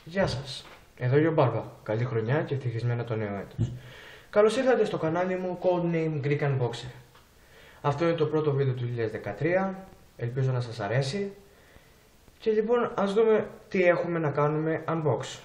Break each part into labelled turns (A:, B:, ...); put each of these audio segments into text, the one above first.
A: Γεια σας, εδώ ο Μπάρμπα. Καλή χρονιά και ευτυχισμένο το νέο έτος. Καλώς ήρθατε στο κανάλι μου Codename Greek Unboxer. Αυτό είναι το πρώτο βίντεο του 2013, ελπίζω να σας αρέσει. Και λοιπόν ας δούμε τι έχουμε να κάνουμε unbox.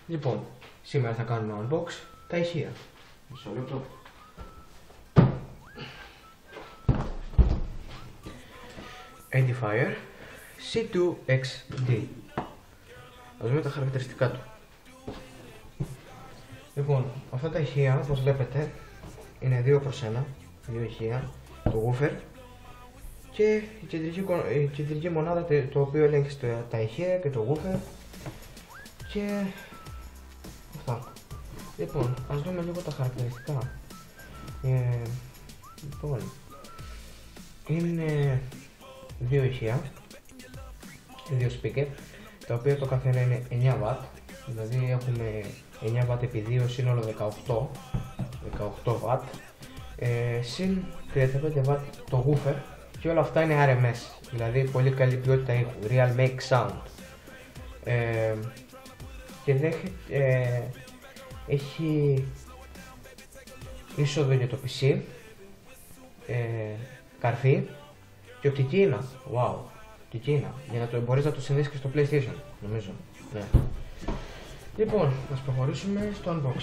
A: Λοιπόν, σήμερα θα κάνουμε unbox τα ηχεία. Μισό λεπτό. Edifier C2XD. Ας δούμε τα χαρακτηριστικά του. Λοιπόν, αυτά τα ηχεία, όπως βλέπετε, είναι 2 προς 1, δύο ηχεία, το woofer και η κεντρική μονάδα, το οποίο ελέγχει τα ηχεία και το woofer και αυτά. Λοιπόν, ας δούμε λίγο τα χαρακτηριστικά. Λοιπόν, είναι δύο ηχεία και δύο speaker, τα οποία το καθένα είναι 9W, δηλαδή έχουμε 9W επί 2, σύνολο 18W, συν 35W το woofer, και όλα αυτά είναι RMS, δηλαδή πολύ καλή ποιότητα ήχου, Real Make Sound. Και έχει είσοδο για το PC, καρφί και οπτική ίνα. Wow, οπτική ίνα, για να μπορείς να το συνδέσεις και στο PlayStation, νομίζω. Ναι. Λοιπόν, ας προχωρήσουμε στο unbox.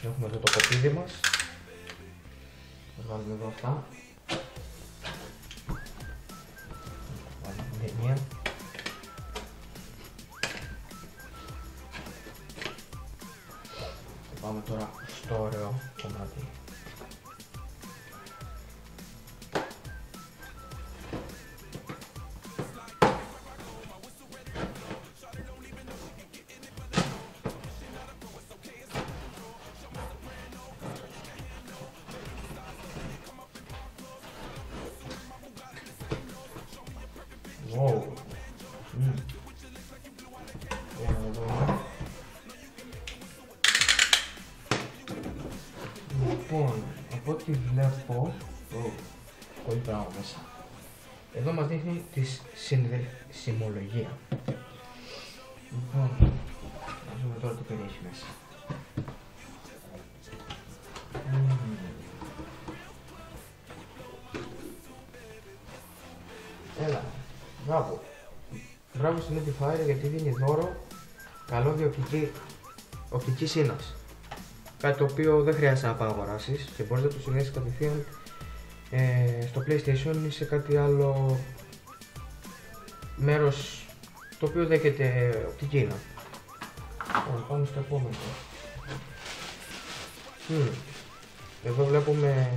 A: Έχουμε εδώ το κοπίδι μας. Θα βάλουμε εδώ αυτά. Βάλουμε μία. Πάμε τώρα στο ωραίο κομμάτι. Wow. Λοιπόν, από ό,τι βλέπω, πολύ πράγμα μέσα. Εδώ μας δείχνει τη συνδεσιμολογία. Λοιπόν, να δούμε τώρα τι περιέχει μέσα. Έλα, μπράβο. Μπράβο στην Edifier γιατί δίνει δώρο καλώδιο οπτικής ίνας. Κάτι το οποίο δεν χρειάζεται να αγοράσεις και μπορείς να το συνδέσεις κατευθείαν στο PlayStation ή σε κάτι άλλο μέρος το οποίο δέχεται οπτική ίνα. Πάμε στο επόμενο. Εδώ βλέπουμε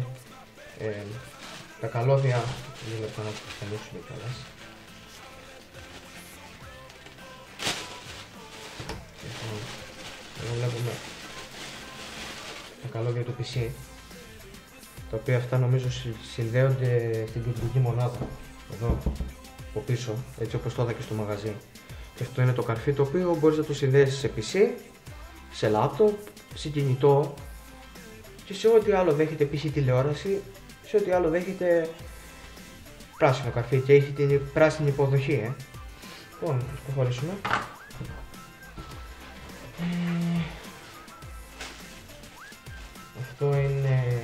A: τα καλώδια, λίγο λεπτά να τους καλύψουμε κιόλας. Εδώ βλέπουμε τα καλώδια του PC, τα οποία αυτά νομίζω συνδέονται στην κεντρική μονάδα, εδώ από πίσω, έτσι όπως το είδα και στο μαγαζί. Και αυτό είναι το καρφί, το οποίο μπορείς να το συνδέσεις σε PC, σε laptop, σε κινητό και σε ό,τι άλλο δέχεται PC τηλεόραση, σε ό,τι άλλο δέχεται πράσινο καρφί και έχει την πράσινη υποδοχή. Λοιπόν, ας προχωρήσουμε. Αυτό είναι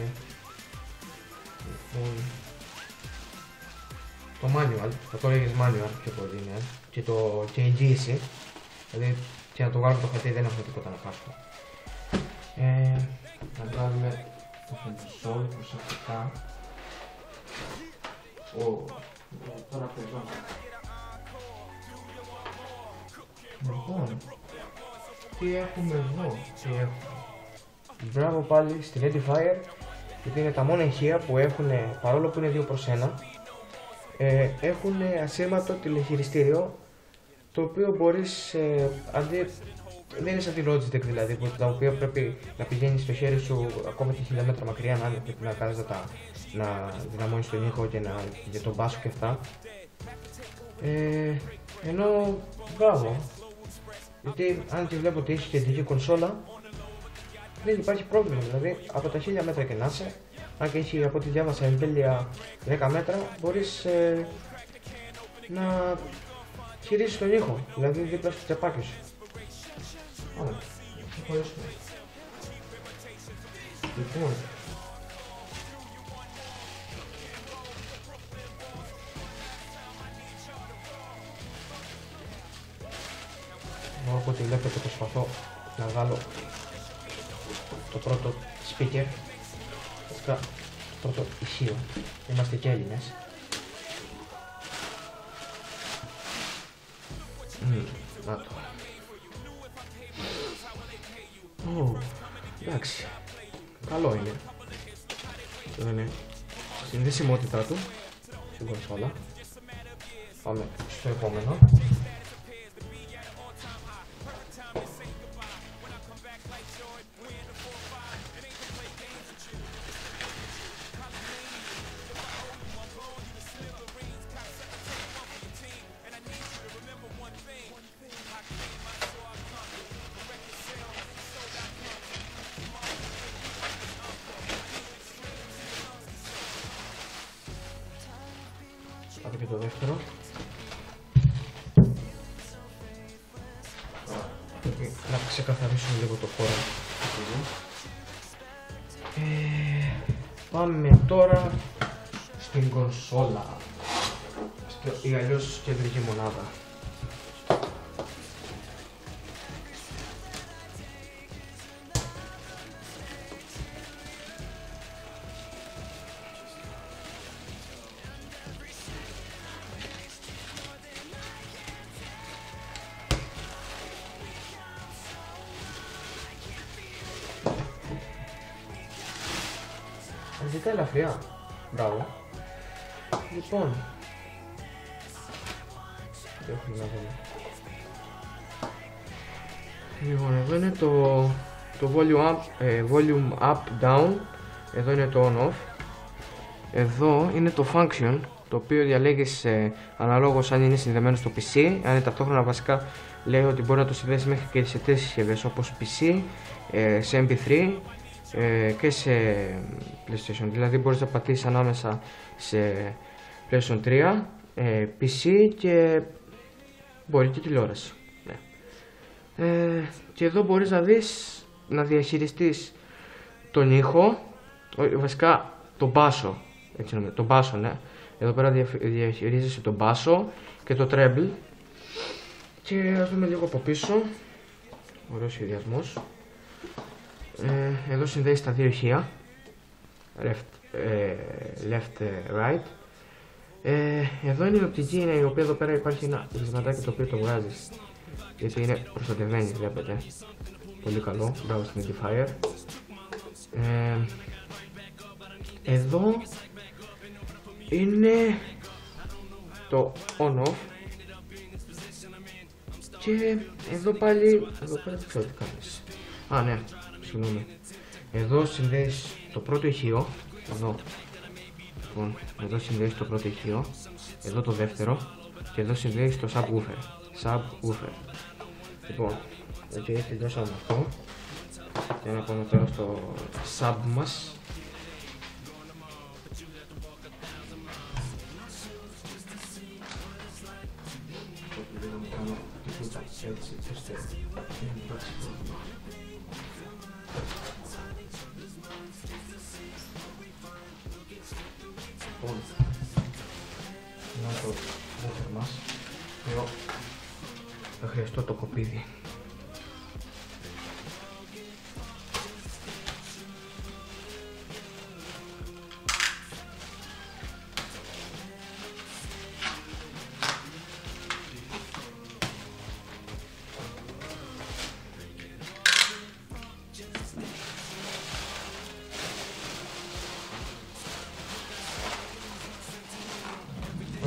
A: το manual, θα το λέγεις manual πιο πολύ, ναι, και το εγγύηση, δηλαδή και να το βγάλουμε το χαρτί δεν έχουμε τίποτα να χάσουμε. Να βγάλουμε το φεντοσόλ προσεκτικά. Τώρα παίζω. Λοιπόν, τι έχουμε εδώ, Μπράβο πάλι στην Edifier, γιατί είναι τα μόνα ηχεία που έχουν, παρόλο που είναι 2 προς 1, έχουν ασύρματο τηλεχειριστήριο, το οποίο μπορείς, δεν είναι σαν τη Logitech δηλαδή, τα οποία πρέπει να πηγαίνεις στο χέρι σου ακόμα και 1000 μέτρα μακριά, να πρέπει να κάνεις να δυναμώνεις τον ήχο και για τον μπάσο και αυτά. Ενώ, μπράβο, Γιατί αν τη βλέπω ότι έχει κεντρική κονσόλα, δεν υπάρχει πρόβλημα. Δηλαδή από τα 1000 μέτρα και να είσαι, αν και έχει από ό,τι διάβασα εμβέλεια 10 μέτρα, μπορείς να χειρίσεις τον ήχο, δηλαδή δίπλα στο τσεπάκι σου. Άρα, προχωρήσουμε. Λοιπόν, όπως βλέπετε προσπαθώ να βγάλω το πρώτο speaker, το πρώτο ηχείο. Είμαστε και Έλληνες. Να το. Εντάξει, καλό είναι. Αυτό είναι η συνδεσιμότητά του στην κονσόλα. Πάμε στο επόμενο. Πάμε και το δεύτερο. Να ξεκαθαρίσουμε λίγο το χώρο. Πάμε τώρα στην κονσόλα, ή αλλιώς κεντρική μονάδα. Ζητά ελαφριά. Μπράβο. Λοιπόν, τι έχουμε να δούμε. Λοιπόν, εδώ είναι το volume up down. Εδώ είναι το on off. Εδώ είναι το function, το οποίο διαλέγεις αναλόγως αν είναι συνδεμένο στο PC. Αν είναι ταυτόχρονα, βασικά λέει ότι μπορεί να το συνδέσει μέχρι και σε 3 συσκευές, όπως PC, σε MP3 και σε PlayStation. Δηλαδή μπορείς να πατήσεις ανάμεσα σε PlayStation 3, PC και μπορεί και τηλεόραση. Ναι. Και εδώ μπορείς να δεις, να διαχειριστείς τον ήχο, βασικά τον μπάσο, έτσι νομίζω, τον μπάσο, ναι. Εδώ πέρα διαχειρίζεσαι τον μπάσο και το treble. Και ας δούμε λίγο από πίσω. Ωραίος σχεδιασμός. Εδώ συνδέει τα δύο ηχεία, left, right. Εδώ είναι η οπτική, είναι η οποία εδώ πέρα υπάρχει ένα βυσματάκι το οποίο το βγάζεις, γιατί είναι προστατευμένη, βλέπετε. Πολύ καλό, μπράβο στην Edifier. Εδώ είναι το on-off. Και εδώ πάλι, εδώ πέρα δεν ξέρω τι κάνεις. Α, ναι, συγγνώμη. Εδώ συνδέεις το πρώτο ηχείο. Εδώ. Λοιπόν, εδώ συνδέεις το πρώτο ηχείο. Εδώ το δεύτερο. Και εδώ συνδέεις το subwoofer. Λοιπόν, ok, τελειώσαμε αυτό. Για να πάμε τώρα στο sub μας. Έτσι, ώστε να υπάρξει πρόβλημα. Λοιπόν, να το δεύτερο μας. Εδώ θα χρειαστώ το κοπίδι.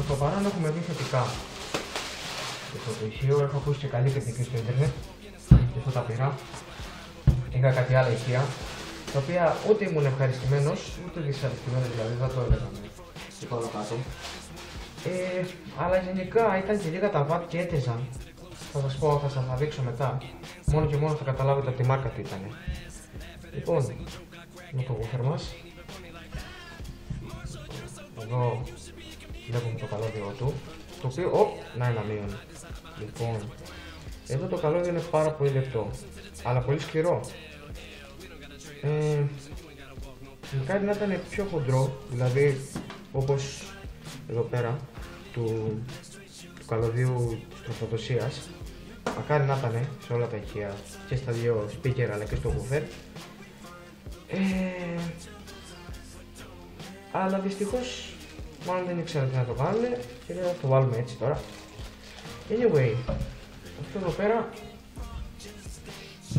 A: Το παρόν έχουμε δει θετικά. Το ηχείο έχω ακούσει και καλή κριτική στο ίντερνετ και αυτό τα πήρα. Είχα κάτι άλλα ηχεία, τα οποία ούτε ήμουν ευχαριστημένος, ούτε δυσαρεστημένος, δηλαδή δεν το έλεγα και πάνω κάτω. Αλλά γενικά ήταν και λίγα τα βάτ και έτεζαν. θα σας δείξω μετά. Μόνο και μόνο θα καταλάβετε από τη μάρκα τι ήταν. Λοιπόν, με το woofer μας. Εδώ βλέπουμε το καλώδιο του, το οποίο, να ένα μείον. Λοιπόν, εδώ το καλώδιο είναι πάρα πολύ λεπτό, αλλά πολύ σκληρό. Μακάρι να ήταν πιο χοντρό, δηλαδή όπως εδώ πέρα του καλωδίου της τροφοδοσίας. Μακάρι να ήταν σε όλα τα ηχεία, και στα δύο speaker αλλά και στο woofer. Αλλά δυστυχώς μάλλον δεν ήξερα τι να το κάνουν και θα το βάλουμε έτσι τώρα. Anyway, αυτό εδώ πέρα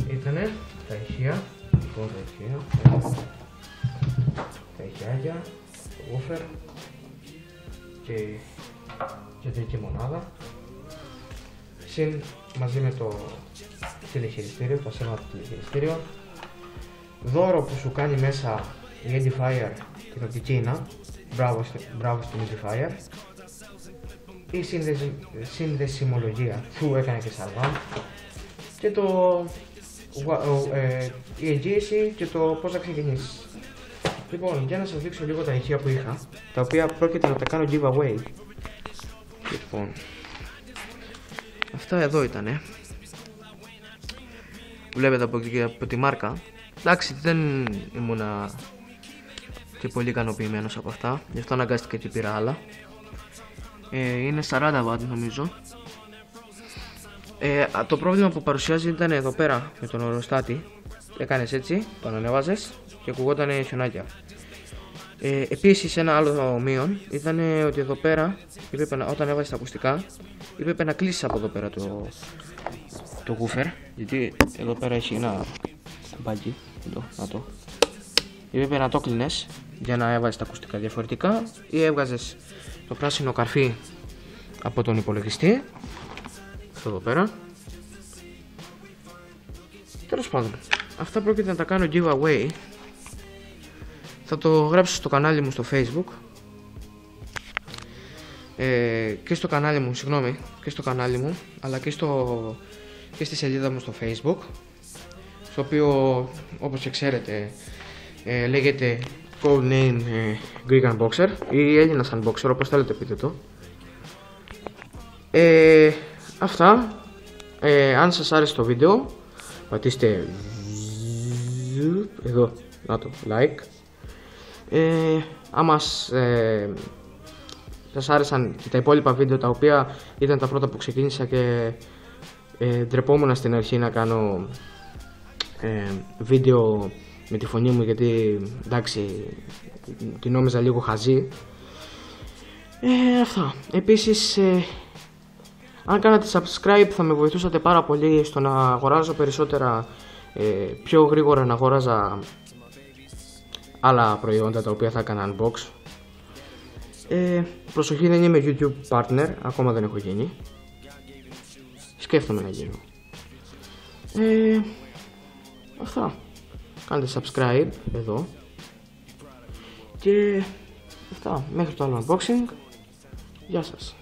A: ήτανε τα ηχεία. Λοιπόν, τα ηχιάκια, το woofer και τελική μονάδα. Συν μαζί με το τηλεχειριστήριο, το ασύρματο τηλεχειριστήριο. Δώρο που σου κάνει μέσα η Edifier και το Ticina. Μπράβο στην Edifier. Η συνδεσιμολογία που έκανε και Salvan. Και η εγγύηση και το πώς να ξεκινήσεις. Λοιπόν, για να σας δείξω λίγο τα ηχεία που είχα, τα οποία πρόκειται να τα κάνω giveaway. Λοιπόν, αυτά εδώ ήτανε. Βλέπετε από τη μάρκα. Εντάξει, δεν ήμουνα και πολύ ικανοποιημένος από αυτά, γι' αυτό αναγκάστηκα και πήρα άλλα. Είναι 40W νομίζω. Το πρόβλημα που παρουσιάζει ήταν εδώ πέρα με τον οροστάτη. Έκανες έτσι, τον ανέβαζες και ακουγόταν χιονάκια. Επίσης ένα άλλο μείον ήταν ότι εδώ πέρα όταν έβαζες τα ακουστικά έπρεπε να κλείσεις από εδώ πέρα το woofer, γιατί εδώ πέρα έχει ένα κουμπάκι, εδώ, να το. Έπρεπε να το κλείνες για να έβαζες τα ακουστικά, διαφορετικά ή έβγαζες το πράσινο καρφί από τον υπολογιστή, αυτό εδώ πέρα. Τέλος πάντων, αυτά πρόκειται να τα κάνω giveaway. Θα το γράψω στο κανάλι μου στο Facebook και στο κανάλι μου, συγγνώμη, και στο κανάλι μου, αλλά και στη σελίδα μου στο Facebook, στο οποίο όπως και ξέρετε λέγεται codename Greek Unboxer ή Έλληνας Unboxer, όπως θέλετε πείτε το. Αυτά. Αν σας άρεσε το βίντεο, πατήστε εδώ, να το like. Άμα σας άρεσαν και τα υπόλοιπα βίντεο, τα οποία ήταν τα πρώτα που ξεκίνησα και ντρεπόμουν στην αρχή να κάνω βίντεο με τη φωνή μου, γιατί εντάξει την νόμιζα λίγο χαζή. Αυτά. Επίσης αν κάνατε subscribe θα με βοηθούσατε πάρα πολύ στο να αγοράζω περισσότερα, πιο γρήγορα να αγοράζα άλλα προϊόντα τα οποία θα έκανα unbox. Προσοχή, δεν είμαι YouTube partner, ακόμα δεν έχω γίνει. Σκέφτομαι να γίνω. Αυτά. Κάντε subscribe εδώ. Και αυτά. Μέχρι το άλλο unboxing. Γεια σας.